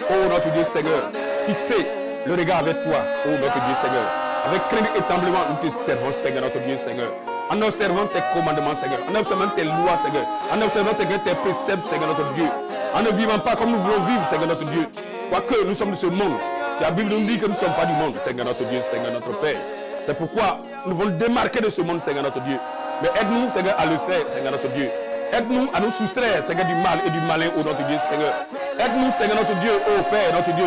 oh notre Dieu, Seigneur, fixer le regard avec toi, oh notre Dieu, Seigneur. Avec crainte et tremblement, nous te servons, Seigneur, notre Dieu, Seigneur. En observant tes commandements, Seigneur. En observant tes lois, Seigneur. En observant tes préceptes, Seigneur, notre Dieu. En ne vivant pas comme nous voulons vivre, Seigneur, notre Dieu. Quoique nous sommes de ce monde. La Bible nous dit que nous ne sommes pas du monde, Seigneur, notre Dieu, Seigneur, notre Père. C'est pourquoi nous voulons démarquer de ce monde, Seigneur, notre Dieu. Mais aide-nous, Seigneur, à le faire, Seigneur, notre Dieu. Aide-nous à nous soustraire, Seigneur, du mal et du malin, oh notre Dieu, Seigneur. Aide-nous, Seigneur, notre Dieu, oh Père, notre Dieu,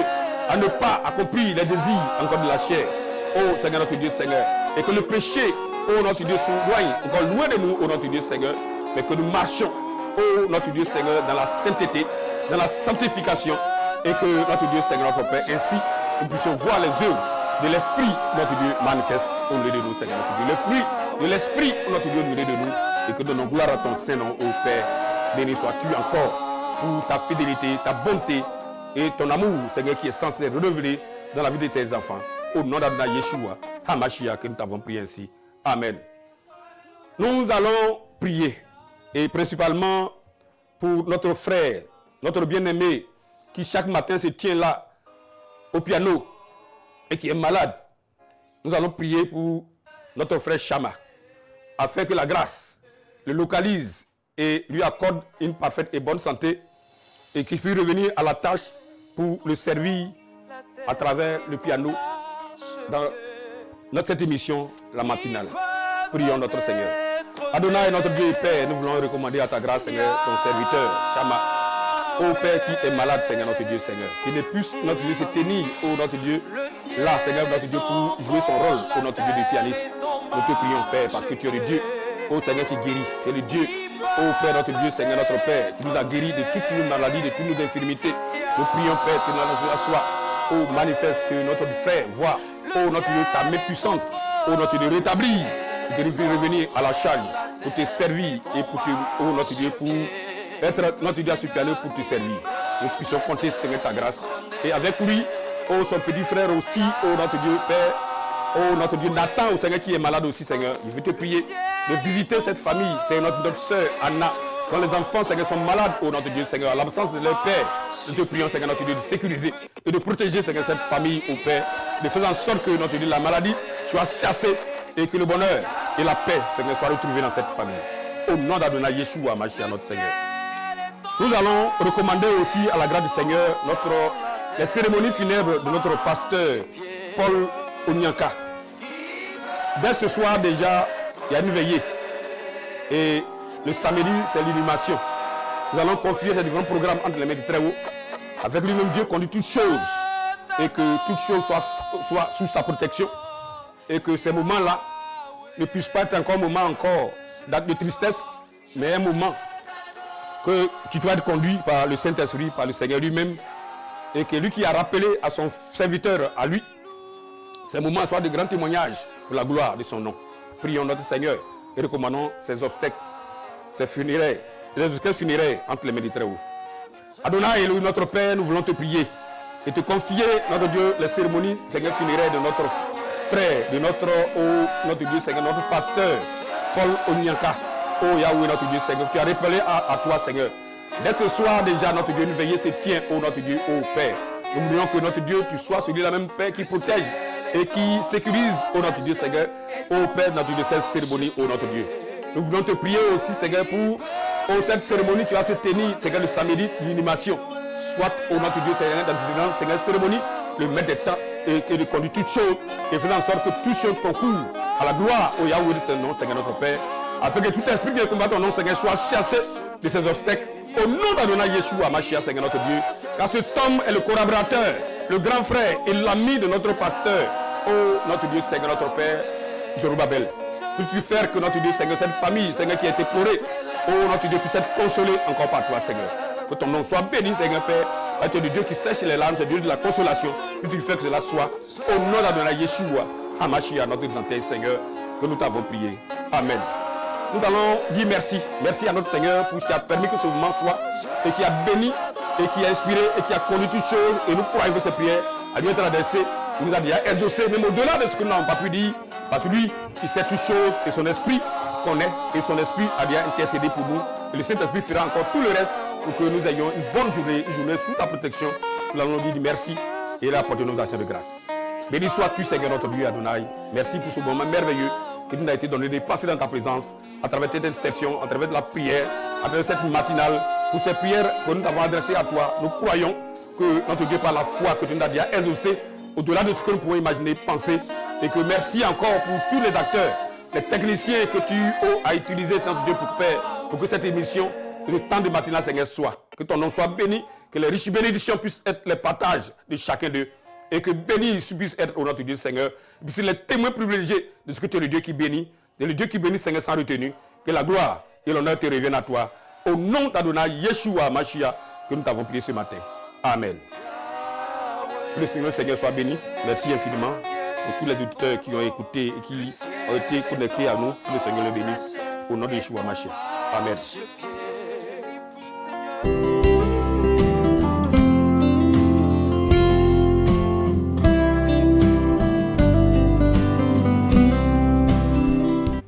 à ne pas accomplir les désirs encore de la chair. Oh Seigneur notre Dieu Seigneur, et que le péché, oh notre Dieu, s'éloigne encore loin de nous, oh notre Dieu Seigneur, mais que nous marchions, oh notre Dieu Seigneur, dans la sainteté, dans la sanctification, et que notre Dieu Seigneur, notre Père, ainsi nous puissions voir les œuvres de l'Esprit, notre Dieu, manifeste au milieu de nous, Seigneur notre Dieu. Le fruit de l'Esprit, notre Dieu, au milieu de nous, et que donnons gloire à ton Saint-Nom, ô Père. Béni sois-tu encore pour ta fidélité, ta bonté et ton amour, Seigneur, qui est censé renouveler dans la vie de tes enfants. Au nom d'Adonai Yeshua, HaMashiach, que nous t'avons prié ainsi. Amen. Nous allons prier, et principalement pour notre frère, notre bien-aimé, qui chaque matin se tient là, au piano, et qui est malade. Nous allons prier pour notre frère Chama, afin que la grâce le localise et lui accorde une parfaite et bonne santé, et qu'il puisse revenir à la tâche pour le servir à travers le piano dans cette émission, la matinale. Prions notre Seigneur. Adonai, notre Dieu et Père, nous voulons recommander à ta grâce, Seigneur, ton serviteur, Chama, ô Père qui est malade, Seigneur, notre Dieu, Seigneur, qui ne puisse, notre Dieu, se tenir, ô notre Dieu, là, Seigneur, notre Dieu, pour jouer son rôle, ô notre Dieu de pianiste. Nous te prions, Père, parce que tu es le Dieu, ô Seigneur, qui guérit. Tu es le Dieu, ô Père, notre Dieu, Seigneur, notre Père, qui nous a guéris de toutes nos maladies, de toutes nos infirmités. Nous prions, Père, que notre soit, ô manifeste, que notre frère voit, ô notre Dieu, ta main puissante, ô notre Dieu, rétablir, de revenir à la charge, pour te servir et pour te, ô notre Dieu, pour être notre Dieu à ce piano pour te servir. Nous puissions compter, Seigneur, ta grâce. Et avec lui, ô son petit frère aussi, ô notre Dieu, Père, ô notre Dieu, Nathan, ô Seigneur, qui est malade aussi, Seigneur. Je veux te prier de visiter cette famille. C'est notre soeur Anna, dont les enfants, Seigneur, sont malades, ô notre Dieu, Seigneur, à l'absence de leur Père. Nous te prions, Seigneur, notre Dieu, de sécuriser et de protéger, Seigneur, cette famille, ô Père, de faire en sorte que, notre Dieu, la maladie soit chassée et que le bonheur et la paix, Seigneur, soient retrouvés dans cette famille. Au nom d'Adonai Yeshua, HaMashiach, notre Seigneur. Nous allons recommander aussi à la grâce du Seigneur les cérémonies funèbres de notre pasteur Paul Onyanka. Dès ce soir déjà, il y a une veillée. Et le samedi, c'est l'inhumation. Nous allons confier ces différents programmes entre les mains du Très-Haut. Avec lui-même, Dieu conduit toutes choses. Et que toutes choses soient sous sa protection. Et que ces moments-là ne puissent pas être encore un moment de tristesse, mais un moment qui doit être conduit par le Saint-Esprit, par le Seigneur lui-même, et que lui qui a rappelé à son serviteur, à lui, ces moments soient de grands témoignages pour la gloire de son nom. Prions notre Seigneur et recommandons ces obstacles, ces funérailles, les obstacles funéraires entre les mains du Très-Haut. Adonai, Élohim, notre Père, nous voulons te prier et te confier, notre Dieu, les cérémonies, Seigneur, funéraires de notre frère, de notre Dieu, Seigneur, notre pasteur, Paul Onyanka. Oh Yahweh, notre Dieu, Seigneur, tu as rappelé à toi, Seigneur. Dès ce soir déjà, notre Dieu, une veillée se tient, oh notre Dieu, oh Père. Nous voulons que notre Dieu, tu sois celui-là même, Père, qui protège et qui sécurise, oh notre Dieu, Seigneur, oh Père, notre Dieu, cette cérémonie, oh notre Dieu. Nous voulons te prier aussi, Seigneur, pour cette cérémonie qui va se tenir, Seigneur, le samedi, l'inhumation. Soit, oh notre Dieu, Seigneur, dans une Seigneur, cérémonie, le maître des temps et de conduire toutes choses et faisant en sorte que toutes choses concourent à la gloire, oh Yahweh, de ton nom, Seigneur, notre Père. afin que tout esprit qui combat ton nom, Seigneur, soit chassé de ces obstacles. Au nom d'Adonai Yeshua, Mashiach, Seigneur notre Dieu, car cet homme est le collaborateur, le grand frère et l'ami de notre pasteur. Oh, notre Dieu, Seigneur, notre Père, Zorobabel. Peux-tu faire que notre Dieu, Seigneur, cette famille, Seigneur, qui a été pleurée, oh, notre Dieu, puisse être consolée encore par toi, Seigneur. Que ton nom soit béni, Seigneur, Père. Tu es le Dieu qui sèche les larmes, tu es le Dieu de la consolation. Peux-tu faire que cela soit au nom d'Adonai Yeshua, Mashiach, notre santé, Seigneur, que nous t'avons prié. Amen. Nous allons dire merci. Merci à notre Seigneur pour ce qui a permis que ce mouvement soit et qui a béni et qui a inspiré et qui a conduit toutes choses. Et nous croyons que ces prières a dû être adressées. Il nous a déjà exaucé, même au-delà de ce que nous n'avons pas pu dire. Parce que lui, il sait toutes choses et son esprit connaît et son esprit a déjà intercédé pour nous. Et le Saint-Esprit fera encore tout le reste pour que nous ayons une bonne journée, une journée sous ta protection. Nous allons dire merci et apporter nos actions de grâce. Béni sois-tu, Seigneur notre Dieu Adonai. Merci pour ce moment merveilleux que tu nous as été donné de passer dans ta présence, à travers cette intercession, à travers la prière, à travers cette matinale, pour ces prières que nous t'avons adressées à toi. Nous croyons que notre Dieu, par la foi que tu nous as déjà exaucé, au-delà de ce que nous pouvons imaginer, penser, et que merci encore pour tous les acteurs, les techniciens que tu as utilisés, notre Dieu, pour que cette émission, que le temps de matinale, Seigneur, soit. Que ton nom soit béni, que les riches bénédictions puissent être les partages de chacun d'eux. Et que béni puisse être au notre Dieu, Seigneur. Puisse les témoins privilégiés de ce que tu es le Dieu qui bénit. De le Dieu qui bénit, Seigneur, sans retenue. Que la gloire et l'honneur te reviennent à toi. Au nom d'Adonai, Yeshua, Mashiach, que nous t'avons prié ce matin. Amen. Que le Seigneur soit béni. Merci infiniment pour tous les auditeurs qui ont écouté et qui ont été connectés à nous. Que le Seigneur le bénisse. Au nom de Yeshua, Mashiach. Amen.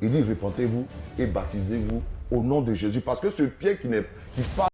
Il dit, répentez-vous et baptisez-vous au nom de Jésus. Parce que ce Pierre qui parle